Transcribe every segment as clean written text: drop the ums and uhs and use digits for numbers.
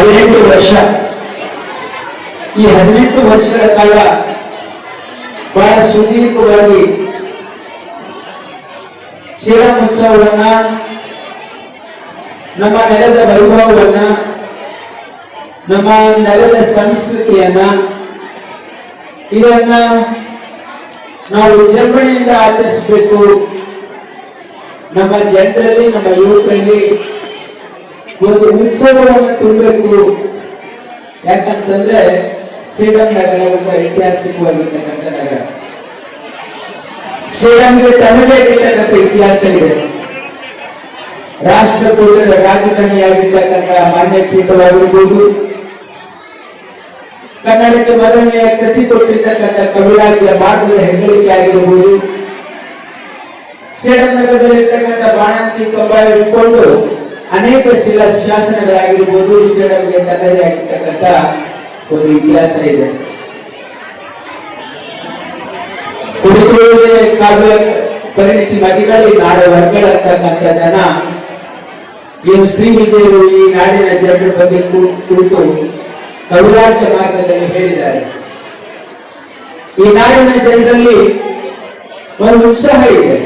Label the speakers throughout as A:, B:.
A: 18 ವರ್ಷ. ಈ 18 ವರ್ಷಗಳ ಕಾಲ ಬಹಳ ಸುದೀರ್ಘವಾಗಿ ಶ್ರೀರಾಮ ಉತ್ಸವವನ್ನ, ನಮ್ಮ ನೆಲದ ವೈಭವವನ್ನ, ನಮ್ಮ ನೆಲದ ಸಂಸ್ಕೃತಿಯನ್ನ ಇದನ್ನ ನಾವು ವಿಜೃಂಭಣೆಯಿಂದ ಆಚರಿಸಬೇಕು. ನಮ್ಮ ಜನರಲ್ಲಿ, ನಮ್ಮ ಯುವಕರಲ್ಲಿ ಒಂದು ಉತ್ಸವವನ್ನು ತುಂಬಬೇಕು. ಯಾಕಂತಂದ್ರೆ ಶ್ರೀರಾಮ್ ನಗರ ಒಬ್ಬ ಐತಿಹಾಸಿಕವಾಗಿರ್ತಕ್ಕಂಥ ನಗರ. ಶ್ರೀರಾಮ್ಗೆ ತನ್ನದೇ ಇರ್ತಕ್ಕಂಥ ಇತಿಹಾಸ ಇದೆ. ರಾಷ್ಟ್ರಕೂಟರ ರಾಜಧಾನಿಯಾಗಿರ್ತಕ್ಕಂಥ ಮಾನ್ಯಕೀಯವಾಗಿರ್ಬೋದು, ಕನ್ನಡಕ್ಕೆ ಮೊದಲನೆಯ ಕೃತಿ ಕೊಟ್ಟಿರ್ತಕ್ಕಂಥ ಕವಿರಾಜರ ಮಾರ್ಗದ ಹೆಗ್ಗಳಿಕೆ ಆಗಿರಬಹುದು, ಶ್ರೀರಾಮ್ ನಗರದಲ್ಲಿರ್ತಕ್ಕಂಥ ಬಾಣಂತಿ ಕಂಬ ಇಟ್ಕೊಂಡು ಅನೇಕ ಶಿಲಾಶಾಸನಗಳಾಗಿರ್ಬೋದು. ಶ್ರೀರಾಮ್ಗೆ ತನ್ನದೇ ಆಗಿರ್ತಕ್ಕಂಥ ಒಂದು ಇತಿಹಾಸ ಇದೆ. ಕುಡಿತುವುದೇ ಕಾವ್ಯ ಪರಿಣಿತಿ ಮದಿಗಳು ನಾಡ ವರ್ಗಗಳಂತಕ್ಕಂಥ ಜನ ಏನು ಶ್ರೀ ವಿಜಯರು ಈ ನಾಡಿನ ಜನರ ಬಗ್ಗೆ ಕುರಿತು ಕವಿರಾಜ ಮಾರ್ಗದಲ್ಲಿ ಹೇಳಿದ್ದಾರೆ. ಈ ನಾಡಿನ ಜನರಲ್ಲಿ ಒಂದು ಉತ್ಸಾಹ ಇದೆ,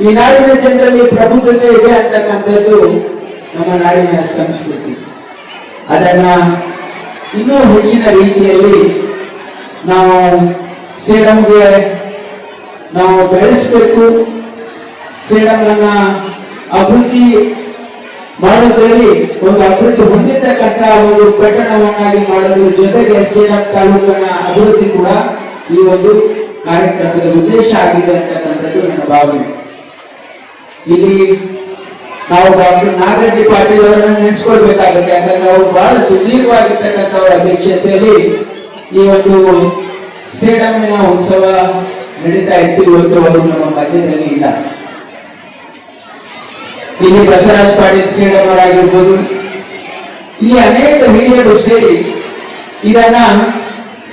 A: ಈ ನಾಡಿನ ಜನರಲ್ಲಿ ಪ್ರಬುದ್ಧತೆ ಇದೆ ಅಂತಕ್ಕಂಥದ್ದು ನಮ್ಮ ನಾಡಿನ ಸಂಸ್ಕೃತಿ. ಅದನ್ನ ಇನ್ನೂ ಹೆಚ್ಚಿನ ರೀತಿಯಲ್ಲಿ ನಾವು ಶ್ರೀರಾಮ್ಗೆ ನಾವು ಬೆಳೆಸಬೇಕು. ಶ್ರೀರಾಮನ ಅಭಿವೃದ್ಧಿ ಮಾಡೋದ್ರಲ್ಲಿ ಒಂದು ಅಭಿವೃದ್ಧಿ ಹೊಂದಿರತಕ್ಕಂಥ ಒಂದು ಪಟ್ಟಣವನ್ನಾಗಿ ಮಾಡೋದ್ರ ಜೊತೆಗೆ ಶ್ರೀರಾಮ್ ತಾಲೂಕಿನ ಅಭಿವೃದ್ಧಿ ಕೂಡ ಈ ಒಂದು ಕಾರ್ಯಕ್ರಮದ ಉದ್ದೇಶ ಆಗಿದೆ ಅಂತಕ್ಕಂಥದ್ದು ನನ್ನ ಭಾವನೆ. ಇಲ್ಲಿ ನಾವು ಡಾಕ್ಟರ್ ನಾಗರೆಡ್ಡಿ ಪಾಟೀಲ್ ಅವರನ್ನ ನೆನೆಸ್ಕೊಳ್ಬೇಕಾಗುತ್ತೆ. ಯಾಕಂದ್ರೆ ಅವರು ಬಹಳ ಸುದೀರ್ಘವಾಗಿರ್ತಕ್ಕಂಥ ಅವರ ಅಧ್ಯಕ್ಷತೆಯಲ್ಲಿ ಈ ಒಂದು ಶ್ರೀರಾಮನ ಉತ್ಸವ ನಡೀತಾ ಇತ್ತು. ಇವತ್ತು ಅವರು ನಮ್ಮ ಮಧ್ಯದಲ್ಲಿ ಇಲ್ಲ. ಇಲ್ಲಿ ಬಸವರಾಜ ಪಾಟೀಲ್ ಶ್ರೀರಾಮರಾಗಿರ್ಬೋದು, ಇಲ್ಲಿ ಅನೇಕ ಹಿರಿಯರು ಸೇರಿ ಇದನ್ನ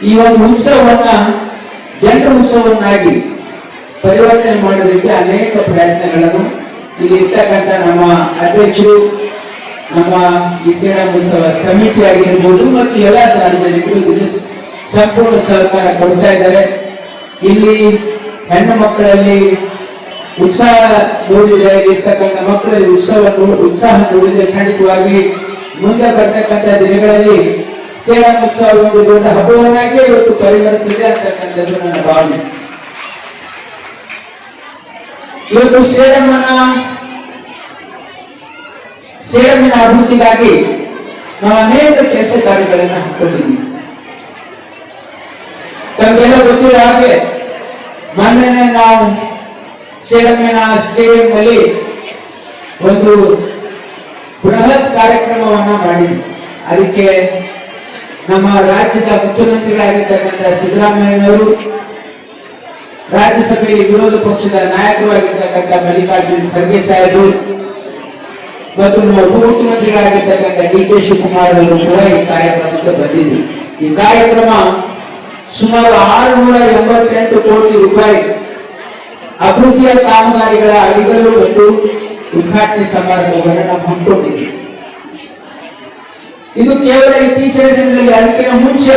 A: ಈ ಒಂದು ಉತ್ಸವವನ್ನ ಜನರ ಉತ್ಸವವನ್ನಾಗಿ ಪರಿವರ್ತನೆ ಮಾಡೋದಕ್ಕೆ ಅನೇಕ ಪ್ರಯತ್ನಗಳನ್ನು ಇಲ್ಲಿ ಇರ್ತಕ್ಕಂಥ ನಮ್ಮ ಅಧ್ಯಕ್ಷರು, ನಮ್ಮ ಈ ಶ್ರೀರಾಮ ಉತ್ಸವ ಸಮಿತಿ ಆಗಿರ್ಬೋದು ಮತ್ತು ಎಲ್ಲ ಸಾರ್ವಜನಿಕರು ಇದಕ್ಕೆ ಸಂಪೂರ್ಣ ಸಹಕಾರ ಕೊಡ್ತಾ ಇದ್ದಾರೆ. ಇಲ್ಲಿ ಹೆಣ್ಣು ಮಕ್ಕಳಲ್ಲಿ ಉತ್ಸಾಹ ನೋಡಿದ್ರೆ, ಇರ್ತಕ್ಕಂಥ ಮಕ್ಕಳಲ್ಲಿ ಉತ್ಸಾಹ ನೋಡಿದ್ರೆ ಖಂಡಿತವಾಗಿ ಮುಂದೆ ಬರ್ತಕ್ಕಂಥ ದಿನಗಳಲ್ಲಿ ಶ್ರೀರಾಮ ಉತ್ಸವ ಒಂದು ದೊಡ್ಡ ಹಬ್ಬವನ್ನಾಗಿಯೇ ಇವತ್ತು ಪರಿಗಣಿಸ್ತದೆ ಅಂತಕ್ಕಂಥದ್ದು ನನ್ನ ಭಾವನೆ. ಇವತ್ತು ಶ್ರೀರಾಮನ ಅಭಿವೃದ್ಧಿಗಾಗಿ ನಾವು ಅನೇಕ ಕೆಲಸ ಕಾರ್ಯಗಳನ್ನು ಹಾಕೊಂಡಿದ್ದೀವಿ. ತಮಗೆಲ್ಲ ಗೊತ್ತಿರೋ ಹಾಗೆ ಮೊನ್ನೆ ನಾವು ಶ್ರೀರಾಮನ ಸ್ಟೇಡಿಯಂ ನಲ್ಲಿ ಒಂದು ಬೃಹತ್ ಕಾರ್ಯಕ್ರಮವನ್ನ ಮಾಡಿದ್ವಿ. ಅದಕ್ಕೆ ನಮ್ಮ ರಾಜ್ಯದ ಮುಖ್ಯಮಂತ್ರಿಗಳಾಗಿರ್ತಕ್ಕಂಥ ಸಿದ್ದರಾಮಯ್ಯನವರು, ರಾಜ್ಯಸಭೆಯಲ್ಲಿ ವಿರೋಧ ಪಕ್ಷದ ನಾಯಕರು ಆಗಿರ್ತಕ್ಕಂಥ ಮಲ್ಲಿಕಾರ್ಜುನ್ ಖರ್ಗೆ ಸಾಹೇಬರು ಮತ್ತು ನಮ್ಮ ಉಪಮುಖ್ಯಮಂತ್ರಿಗಳಾಗಿರ್ತಕ್ಕಂಥ ಡಿ.ಕೆ. ಶಿವಕುಮಾರ್ ಅವರು ಕೂಡ ಈ ಕಾರ್ಯಕ್ರಮಕ್ಕೆ ಬಂದಿದ್ದರು. ಈ ಕಾರ್ಯಕ್ರಮ ಸುಮಾರು 688 ಕೋಟಿ ರೂಪಾಯಿ ಅಭಿವೃದ್ಧಿಯ ಕಾಮಗಾರಿಗಳ ಅಡಿಗಲ್ಲು ಮತ್ತು ಉದ್ಘಾಟನೆ ಸಮಾರಂಭವನ್ನು ನಾವು ಹಮ್ಮಿಕೊಂಡಿದ್ದೀವಿ. ಇದು ಕೇವಲ ಇತ್ತೀಚಿನ ದಿನದಲ್ಲಿ, ಅದಕ್ಕಿಂತ ಮುಂಚೆ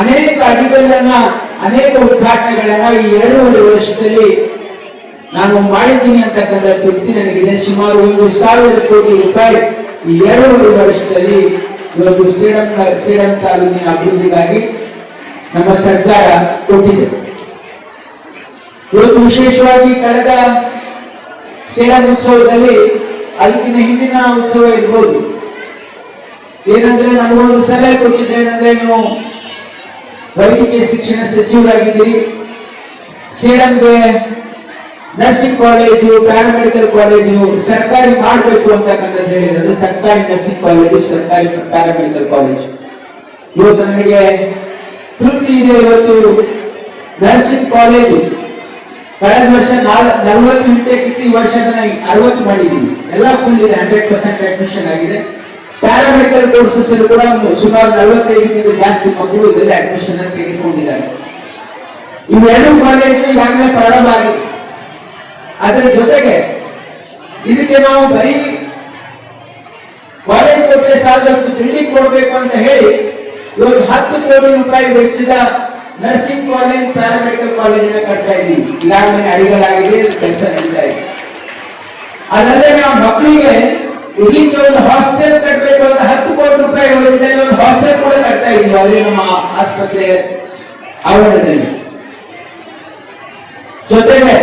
A: ಅನೇಕ ಅಡಿಗಲ್ಲನ್ನ, ಅನೇಕ ಉದ್ಘಾಟನೆಗಳನ್ನ ಈ 2.5 ವರ್ಷದಲ್ಲಿ ನಾನು ಮಾಡಿದ್ದೀನಿ ಅಂತಕ್ಕಂಥ ತೃಪ್ತಿ ನನಗಿದೆ. ಸುಮಾರು 1,000 ಕೋಟಿ ರೂಪಾಯಿ ಈ 2.5 ವರ್ಷದಲ್ಲಿ ಇವತ್ತು ಶ್ರೀರಾಮ್ ತಾಲೂಕಿನ ಅಭಿವೃದ್ಧಿಗಾಗಿ ನಮ್ಮ ಸರ್ಕಾರ ಕೊಟ್ಟಿದೆ. ಇವತ್ತು ವಿಶೇಷವಾಗಿ ಕಳೆದ ಶ್ರೀರಾಮ್ ಉತ್ಸವದಲ್ಲಿ, ಅದಕ್ಕಿಂತ ಹಿಂದಿನ ಉತ್ಸವ ಇರ್ಬೋದು, ಏನಂದ್ರೆ ನಮಗೊಂದು ಸಲಹೆ ಕೊಟ್ಟಿದ್ರೆ ಏನಂದ್ರೆ, ನೀವು ವೈದ್ಯಕೀಯ ಶಿಕ್ಷಣ ಸಚಿವರಾಗಿದ್ದೀರಿ, ಶ್ರೀರಾಮ್ಗೆ ನರ್ಸಿಂಗ್ ಕಾಲೇಜು, ಪ್ಯಾರಾಮೆಡಿಕಲ್ ಕಾಲೇಜು ಸರ್ಕಾರಿ ಮಾಡಬೇಕು ಅಂತಕ್ಕಂಥದ್ದು ಹೇಳಿದ್ರೆ, ಸರ್ಕಾರಿ ನರ್ಸಿಂಗ್ ಕಾಲೇಜು, ಸರ್ಕಾರಿ ಪ್ಯಾರಾಮೆಡಿಕಲ್ ಕಾಲೇಜು. ಇವತ್ತು ನನಗೆ ತೃಪ್ತಿ ಇದೆ. ಇವತ್ತು ನರ್ಸಿಂಗ್ ಕಾಲೇಜು ಕಳೆದ ವರ್ಷ 40 ಇಂಟೇಕ್, ಈ ವರ್ಷ 60 ಮಾಡಿದ್ದೀವಿ. ಎಲ್ಲ ಫುಲ್ ಇದೆ, 100% ಅಡ್ಮಿಷನ್ ಆಗಿದೆ. ಪ್ಯಾರಾಮೆಡಿಕಲ್ ಕೋರ್ಸಸ್ ಕೂಡ ಸುಮಾರು 45 ಜಾಸ್ತಿ ಮಕ್ಕಳು ಇದರಲ್ಲಿ ಅಡ್ಮಿಷನ್ ತೆಗೆದುಕೊಂಡಿದ್ದಾರೆ. ಇವೆರಡು ಕಾಲೇಜು ಈಗಾಗಲೇ ಪ್ರಾರಂಭ ಆಗಿದೆ. ಅದರ ಜೊತೆಗೆ ಇದಕ್ಕೆ ನಾವು ಬರೀ ಕಾಲೇಜ್ ಕೊಟ್ಟರೆ ಸಾಲದು ಬಿಲ್ಡಿಂಗ್ ಕೊಡಬೇಕು ಅಂತ ಹೇಳಿ ಇವತ್ತು 10 ಕೋಟಿ ರೂಪಾಯಿ ವೆಚ್ಚದ ನರ್ಸಿಂಗ್ ಕಾಲೇಜ್ ಪ್ಯಾರಾಮೆಡಿಕಲ್ ಕಾಲೇಜನ್ನ ಕಟ್ತಾ ಇದ್ದೀವಿ. ಈಗಾಗಲೇ ಅಡಿಗಳಾಗಿದೆ, ಕೆಲಸ ನಡೀತಾ ಇದೆ. ಅದಲ್ಲದೆ ನಾವು ಮಕ್ಕಳಿಗೆ ಇಲ್ಲಿಗೆ ಒಂದು ಹಾಸ್ಟೆಲ್ ಕಟ್ಟಬೇಕು ಅಂತ 10 ಕೋಟಿ ರೂಪಾಯಿ ವೆಚ್ಚದಲ್ಲಿ ಒಂದು ಹಾಸ್ಟೆಲ್ ಕೂಡ ಕಟ್ತಾ ಇದ್ದೀವಿ ಅಲ್ಲಿ ನಮ್ಮ ಆಸ್ಪತ್ರೆ ಆವರಣದಲ್ಲಿ. ಜೊತೆಗೆ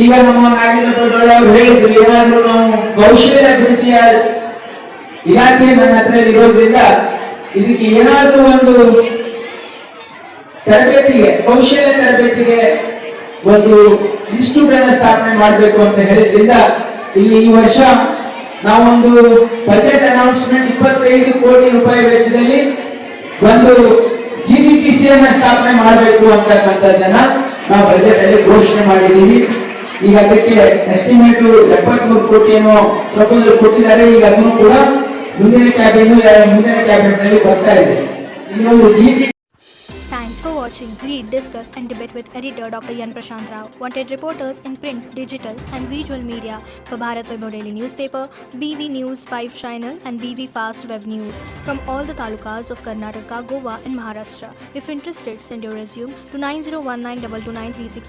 A: ಈಗ ನಮ್ಮ ನಾಗೇಂದ್ರ ಪ್ರಸಾದ್ ಅವರು ಹೇಳಿದ್ರು, ಏನಾದ್ರೂ ನಾವು ಕೌಶಲ್ಯ ಅಭಿವೃದ್ಧಿಯ ಇಲಾಖೆ ನನ್ನ ಹತ್ರ ಇರೋದ್ರಿಂದ ಇದಕ್ಕೆ ಏನಾದ್ರೂ ಒಂದು ತರಬೇತಿಗೆ, ಕೌಶಲ್ಯ ತರಬೇತಿಗೆ ಒಂದು ಇನ್ಸ್ಟಿಟ್ಯೂಟ್ ಅನ್ನು ಸ್ಥಾಪನೆ ಮಾಡಬೇಕು ಅಂತ ಹೇಳಿದ್ರಿಂದ ಇಲ್ಲಿ ಈ ವರ್ಷ ನಾವೊಂದು ಬಜೆಟ್ ಅನೌನ್ಸ್ಮೆಂಟ್ 25 ಕೋಟಿ ರೂಪಾಯಿ ವೆಚ್ಚದಲ್ಲಿ ಒಂದು GBTC ಅನ್ನ ಸ್ಥಾಪನೆ ಮಾಡಬೇಕು ಅಂತಕ್ಕಂಥದ್ದನ್ನ ನಾವು ಬಜೆಟ್ ಅಲ್ಲಿ ಘೋಷಣೆ ಮಾಡಿದ್ದೀವಿ. ಈಗ ಅದಕ್ಕೆ ಎಸ್ಟಿಮೇಟ್ 73 ಕೋಟಿಯನ್ನು ಪ್ರಪೋಸಲ್ ಕೊಟ್ಟಿದ್ದಾರೆ. ಈಗ ಅದನ್ನು ಕೂಡ ಮುಂದಿನ ಕ್ಯಾಬಿನೆಟ್ ನಲ್ಲಿ ಬರ್ತಾ ಇದೆ. ಇನ್ನೊಂದು
B: Thanks for watching. Read, discuss and debate with editor Dr. Yan Prashant Rao. Wanted reporters in print, digital and visual media for Bharat Vaibhav Daily Newspaper, BV News 5 Channel and BV Fast Web News from all the talukas of Karnataka, Goa and Maharashtra. If interested, send your resume to 9019229369.